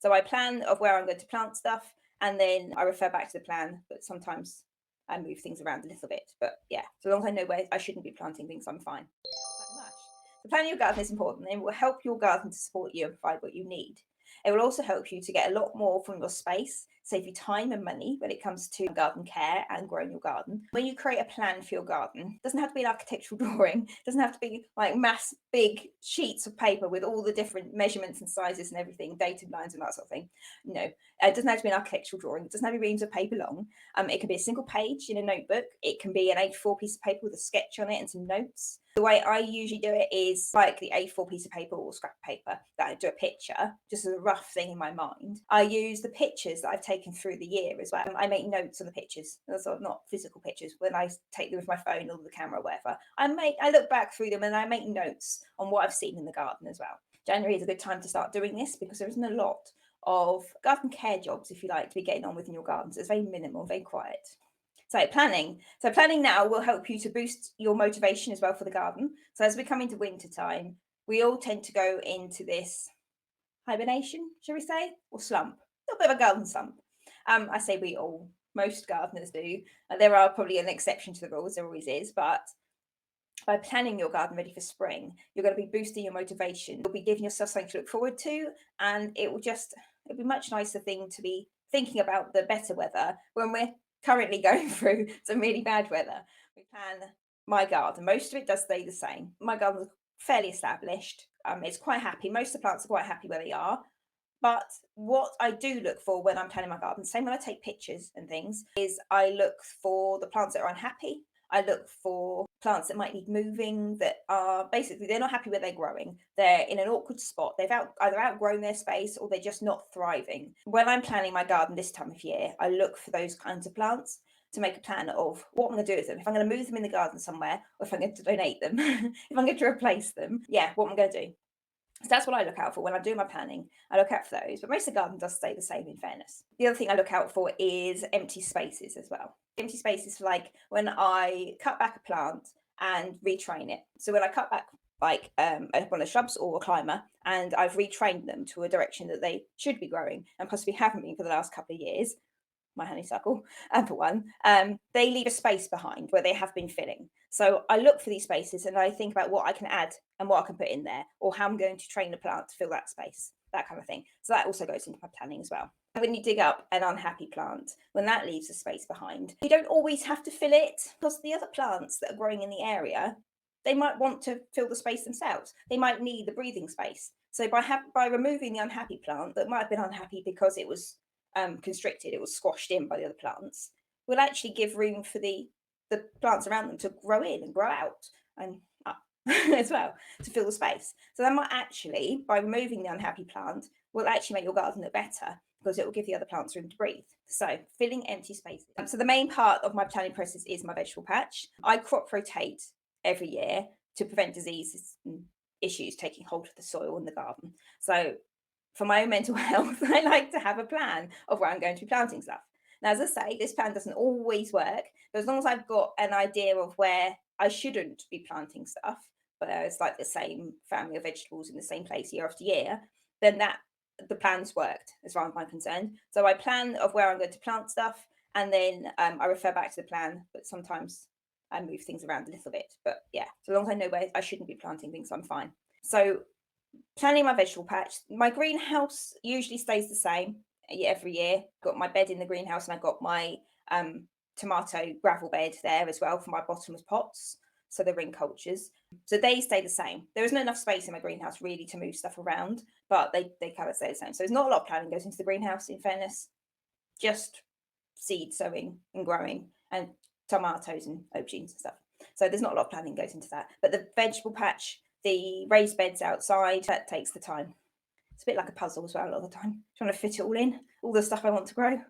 So I plan of where I'm going to plant stuff, and then I refer back to the plan, but sometimes I move things around a little bit. But yeah, so long as I know where I shouldn't be planting things, I'm fine. So much. So planning your garden is important. It will help your garden to support you and provide what you need. It will also help you to get a lot more from your space, save you time and money when it comes to garden care and growing your garden. When you create a plan for your garden, it doesn't have to be an architectural drawing, it doesn't have to be like mass big sheets of paper with all the different measurements and sizes and everything, dated lines and that sort of thing. No, it doesn't have to be an architectural drawing. It doesn't have to be reams of paper long. It can be a single page in a notebook. It can be an A4 piece of paper with a sketch on it and some notes. The way I usually do it is like the A4 piece of paper or scrap paper that I do a picture, just as a rough thing in my mind. I use the pictures that I've taken through the year as well. I make notes on the pictures, sort of not physical pictures. When I take them with my phone or the camera or whatever, I look back through them and I make notes on what I've seen in the garden as well. January is a good time to start doing this because there isn't a lot of garden care jobs, if you like, to be getting on with in your gardens. It's very minimal, very quiet. So planning now will help you to boost your motivation as well for the garden. So as we come into winter time, we all tend to go into this hibernation, shall we say, or slump, a little bit of a garden slump. I say we all, most gardeners do. There are probably an exception to the rules, there always is, but by planning your garden ready for spring, you're going to be boosting your motivation. You'll be giving yourself something to look forward to, and it'll be a much nicer thing to be thinking about the better weather when we're currently going through some really bad weather. We plan my garden. Most of it does stay the same. My garden's fairly established. It's quite happy. Most of the plants are quite happy where they are. But what I do look for when I'm planning my garden, same when I take pictures and things, is I look for the plants that are unhappy. I look for plants that might need moving, that are basically they're not happy where they're growing. They're in an awkward spot. They've either outgrown their space or they're just not thriving. When I'm planning my garden this time of year, I look for those kinds of plants to make a plan of what I'm going to do with them. If I'm going to move them in the garden somewhere, or if I'm going to donate them, if I'm going to replace them, yeah, what I'm going to do. So that's what I look out for when I'm doing my planning. I look out for those, but most of the garden does stay the same in fairness. The other thing I look out for is empty spaces as well. Empty spaces for like when I cut back a plant and retrain it. So when I cut back like one of the shrubs or a climber and I've retrained them to a direction that they should be growing and possibly haven't been for the last couple of years, my honeysuckle, for one, they leave a space behind where they have been filling. So I look for these spaces and I think about what I can add and what I can put in there, or how I'm going to train a plant to fill that space, that kind of thing. So that also goes into my planning as well. When you dig up an unhappy plant, when that leaves a space behind, you don't always have to fill it because the other plants that are growing in the area, they might want to fill the space themselves. They might need the breathing space. So by removing the unhappy plant that might have been unhappy because it was constricted, it was squashed in by the other plants, will actually give room for the plants around them to grow in and grow out and up as well to fill the space. So that might actually, by removing the unhappy plant, will actually make your garden look better because it will give the other plants room to breathe. So filling empty spaces. So the main part of my planning process is my vegetable patch. I crop rotate every year to prevent diseases and issues taking hold of the soil in the garden. So for my own mental health, I like to have a plan of where I'm going to be planting stuff. Now, as I say, this plan doesn't always work, but as long as I've got an idea of where I shouldn't be planting stuff, but it's like the same family of vegetables in the same place year after year, then the plan's worked as far as I'm concerned. So I plan of where I'm going to plant stuff, and then I refer back to the plan, but sometimes I move things around a little bit. But yeah, so long as I know where I shouldn't be planting things, I'm fine. So planning my vegetable patch, my greenhouse usually stays the same every year. Got my bed in the greenhouse and I got my tomato gravel bed there as well for my bottomless pots. So the ring cultures. So they stay the same. There isn't enough space in my greenhouse really to move stuff around, but they kind of stay the same. So there's not a lot of planning goes into the greenhouse in fairness. Just seed sowing and growing and tomatoes and aubergines and stuff. So there's not a lot of planning goes into that. But the vegetable patch, the raised beds outside, that takes the time. It's a bit like a puzzle as well a lot of the time, trying to fit it all in, all the stuff I want to grow.